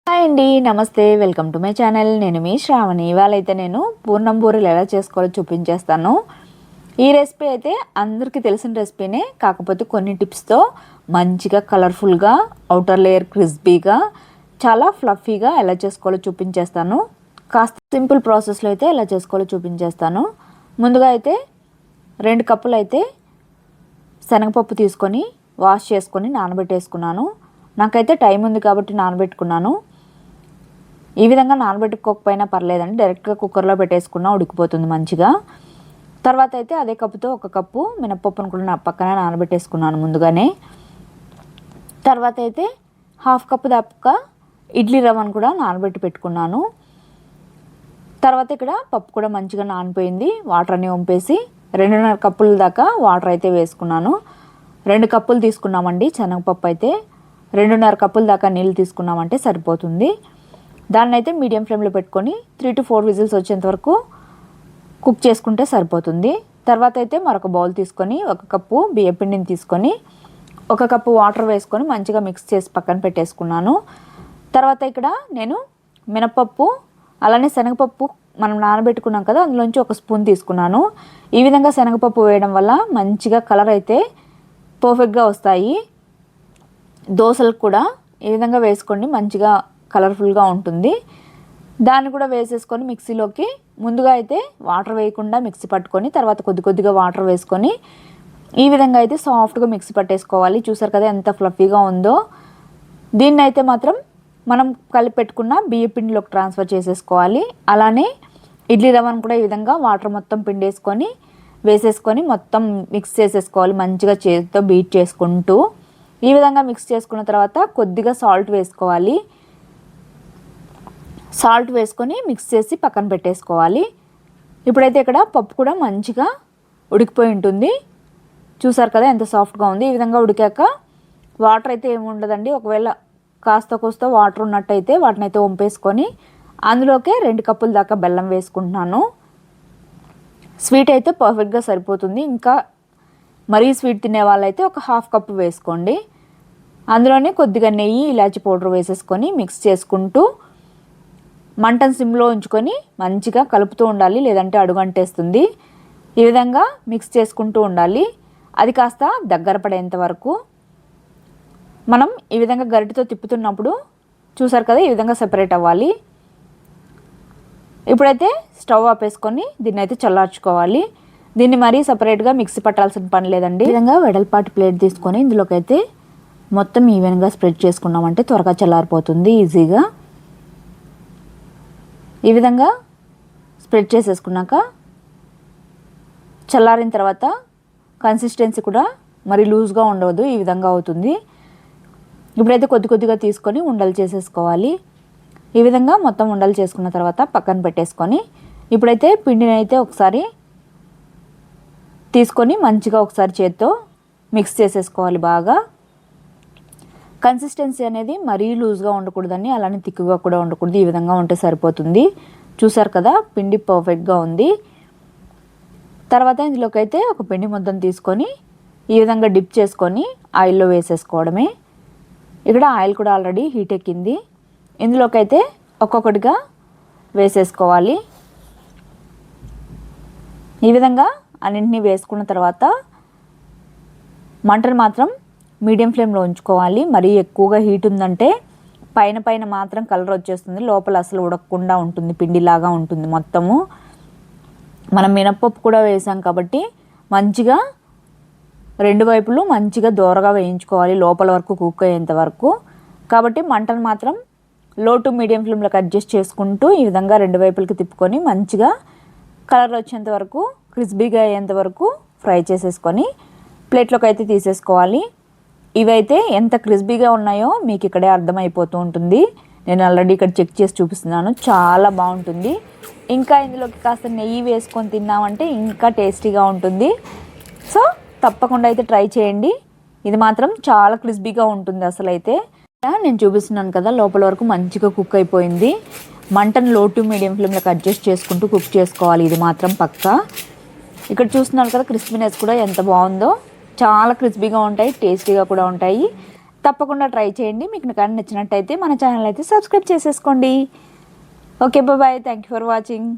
Hi అండి, నమస్తే. Welcome to my channel. నేను మీ శ్రావణి. ఇవాళైతే నేను పూర్ణం బూరెలు ఎలా చేసుకోవాలో చూపించేస్తాను. ఈ రెసిపీ అయితే అందరికీ తెలిసిన రెసిపీనే, కాకపోతే కొన్ని టిప్స్తో మంచిగా కలర్ఫుల్గా, అవుటర్ లేయర్ క్రిస్పీగా, చాలా ఫ్లఫీగా ఎలా చేసుకోవాలో చూపించేస్తాను. కాస్త సింపుల్ ప్రాసెస్లో అయితే ఎలా చేసుకోవాలో చూపించేస్తాను. ముందుగా అయితే 2 కప్పులు అయితే శనగపప్పు తీసుకొని వాష్ చేసుకొని నానబెట్టేసుకున్నాను. నాకైతే టైం ఉంది కాబట్టి నానబెట్టుకున్నాను. ఈ విధంగా నానబెట్టుకోకపోయినా పర్లేదండి, డైరెక్ట్గా కుక్కర్లో పెట్టేసుకున్నా ఉడికిపోతుంది మంచిగా. తర్వాత అయితే అదే కప్పుతో 1 కప్పు మినపప్పును కూడా నా పక్కన నానబెట్టేసుకున్నాను ముందుగానే. తర్వాత అయితే 1/2 కప్పు దాకా ఇడ్లీ రవ్వను కూడా నానబెట్టి పెట్టుకున్నాను. తర్వాత ఇక్కడ పప్పు కూడా మంచిగా నానిపోయింది. వాటర్ అన్నీ వంపేసి 2.5 కప్పుల దాకా వాటర్ అయితే వేసుకున్నాను. 2 కప్పులు తీసుకున్నామండి శనగపప్పు అయితే. 2.5 కప్పుల దాకా నీళ్ళు తీసుకున్నామంటే సరిపోతుంది. దాన్ని అయితే మీడియం ఫ్లేమ్లో పెట్టుకొని 3 to 4 విజిల్స్ వచ్చేంత వరకు కుక్ చేసుకుంటే సరిపోతుంది. తర్వాత అయితే మరొక బౌల్ తీసుకొని 1 కప్పు బియ్యపిండిని తీసుకొని 1 కప్పు వాటర్ వేసుకొని మంచిగా మిక్స్ చేసి పక్కన పెట్టేసుకున్నాను. తర్వాత ఇక్కడ నేను మినపప్పు అలానే శనగపప్పు మనం నానబెట్టుకున్నాం కదా, అందులోంచి 1 స్పూన్ తీసుకున్నాను. ఈ విధంగా శనగపప్పు వేయడం వల్ల మంచిగా కలర్ అయితే పర్ఫెక్ట్గా వస్తాయి. దోశలకు కూడా ఈ విధంగా వేసుకోండి, మంచిగా కలర్ఫుల్గా ఉంటుంది. దాన్ని కూడా వేసేసుకొని మిక్సీలోకి ముందుగా అయితే వాటర్ వేయకుండా మిక్సీ పట్టుకొని తర్వాత కొద్దిగా వాటర్ వేసుకొని ఈ విధంగా అయితే సాఫ్ట్గా మిక్సీ పట్టేసుకోవాలి. చూసారు కదా ఎంత ఫ్లఫీగా ఉందో. దీన్ని అయితే మాత్రం మనం కలిపి పెట్టుకున్న బియ్య పిండిలోకి ట్రాన్స్ఫర్ చేసేసుకోవాలి. అలానే ఇడ్లీ రవ్వను కూడా ఈ విధంగా వాటర్ మొత్తం పిండేసుకొని వేసేసుకొని మొత్తం మిక్స్ చేసేసుకోవాలి. మంచిగా చేతితో బీట్ చేసుకుంటూ ఈ విధంగా మిక్స్ చేసుకున్న తర్వాత కొద్దిగా సాల్ట్ వేసుకోవాలి. సాల్ట్ వేసుకొని మిక్స్ చేసి పక్కన పెట్టేసుకోవాలి. ఇప్పుడైతే ఇక్కడ పప్పు కూడా మంచిగా ఉడికిపోయి ఉంటుంది. చూసారు కదా ఎంత సాఫ్ట్గా ఉంది. ఈ విధంగా ఉడికాక వాటర్ అయితే ఏమి ఉండదండి. ఒకవేళ కాస్త వాటర్ ఉన్నట్టయితే వాటిని అయితే వంపేసుకొని అందులోకే 2 కప్పుల దాకా బెల్లం వేసుకుంటున్నాను. స్వీట్ అయితే పర్ఫెక్ట్గా సరిపోతుంది. ఇంకా మరీ స్వీట్ తినే వాళ్ళైతే 1/2 కప్పు వేసుకోండి. అందులోనే కొద్దిగా నెయ్యి, ఇలాచి పౌడర్ వేసేసుకొని మిక్స్ చేసుకుంటూ మంటను సిమ్లో ఉంచుకొని మంచిగా కలుపుతూ ఉండాలి, లేదంటే అడుగంటేస్తుంది. ఈ విధంగా మిక్స్ చేసుకుంటూ ఉండాలి. అది కాస్త దగ్గర పడేంత వరకు మనం ఈ విధంగా గరిటెతో తిప్పుతున్నప్పుడు చూసారు కదా ఈ విధంగా సెపరేట్ అవ్వాలి. ఇప్పుడైతే స్టవ్ ఆపేసుకొని దీన్ని అయితే చల్లార్చుకోవాలి. దీన్ని మరీ సపరేట్గా మిక్సీ పట్టాల్సిన పని లేదండి. ఈ విధంగా వెడల్పాటి ప్లేట్ తీసుకొని ఇందులోకైతే మొత్తం ఈవెన్గా స్ప్రెడ్ చేసుకున్నామంటే త్వరగా చల్లారిపోతుంది ఈజీగా. ఈ విధంగా స్ప్రెడ్ చేసేసుకున్నాక చల్లారిన తర్వాత కన్సిస్టెన్సీ కూడా మరి లూజ్గా ఉండవద్దు, ఈ విధంగా అవుతుంది. ఇప్పుడైతే కొద్దిగా తీసుకొని ఉండలు చేసేసుకోవాలి. ఈ విధంగా మొత్తం ఉండలు చేసుకున్న తర్వాత పక్కన పెట్టేసుకొని ఇప్పుడైతే పిండిని అయితే ఒకసారి తీసుకొని మంచిగా ఒకసారి చేత్తో మిక్స్ చేసేసుకోవాలి బాగా. కన్సిస్టెన్సీ అనేది మరీ లూజ్గా ఉండకూడదని, అలానే తిక్కుగా కూడా ఉండకూడదు. ఈ విధంగా ఉంటే సరిపోతుంది. చూసారు కదా పిండి పర్ఫెక్ట్గా ఉంది. తర్వాత ఇందులోకి అయితే ఒక పిండి ముద్దను తీసుకొని ఈ విధంగా డిప్ చేసుకొని ఆయిల్లో వేసేసుకోవడమే. ఇక్కడ ఆయిల్ కూడా ఆల్రెడీ హీట్ ఎక్కింది. ఇందులోకి అయితే ఒక్కొక్కటిగా వేసేసుకోవాలి. ఈ విధంగా అన్నింటినీ వేసుకున్న తర్వాత మంటను మాత్రం మీడియం ఫ్లేమ్లో ఉంచుకోవాలి. మరీ ఎక్కువగా హీట్ ఉందంటే పైన మాత్రం కలర్ వచ్చేస్తుంది, లోపల అసలు ఉడకకుండా ఉంటుంది, పిండిలాగా ఉంటుంది మొత్తము. మనం మినపప్పు కూడా వేసాం కాబట్టి మంచిగా 2 వైపులు మంచిగా దోరగా వేయించుకోవాలి, లోపల వరకు కుక్ అయ్యేంత వరకు. కాబట్టి మంటను మాత్రం లో టు మీడియం ఫ్లేమ్లోకి అడ్జస్ట్ చేసుకుంటూ ఈ విధంగా 2 వైపులకి తిప్పుకొని మంచిగా కలర్ వచ్చేంత వరకు, క్రిస్పీగా అయ్యేంత వరకు ఫ్రై చేసేసుకొని ప్లేట్లోకి అయితే తీసేసుకోవాలి. ఇవైతే ఎంత క్రిస్పీగా ఉన్నాయో మీకు ఇక్కడే అర్థమైపోతూ ఉంటుంది. నేను ఆల్రెడీ ఇక్కడ చెక్ చేసి చూపిస్తున్నాను, చాలా బాగుంటుంది. ఇంకా ఇందులోకి కాస్త నెయ్యి వేసుకొని తిన్నామంటే ఇంకా టేస్టీగా ఉంటుంది. సో తప్పకుండా అయితే ట్రై చేయండి. ఇది మాత్రం చాలా క్రిస్పీగా ఉంటుంది అసలు అయితే. నేను చూపిస్తున్నాను కదా లోపల వరకు మంచిగా కుక్ అయిపోయింది. మంటను లో టు మీడియం ఫ్లేమ్లోకి అడ్జస్ట్ చేసుకుంటూ కుక్ చేసుకోవాలి, ఇది మాత్రం పక్కా. ఇక్కడ చూస్తున్నారు కదా క్రిస్పీనెస్ కూడా ఎంత బాగుందో. చాలా క్రిస్పీగా ఉంటాయి, టేస్టీగా కూడా ఉంటాయి. తప్పకుండా ట్రై చేయండి. మీకు కానీ నచ్చినట్టయితే మన ఛానల్ అయితే సబ్స్క్రైబ్ చేసేసుకోండి. Okay, bye. Thank you for watching.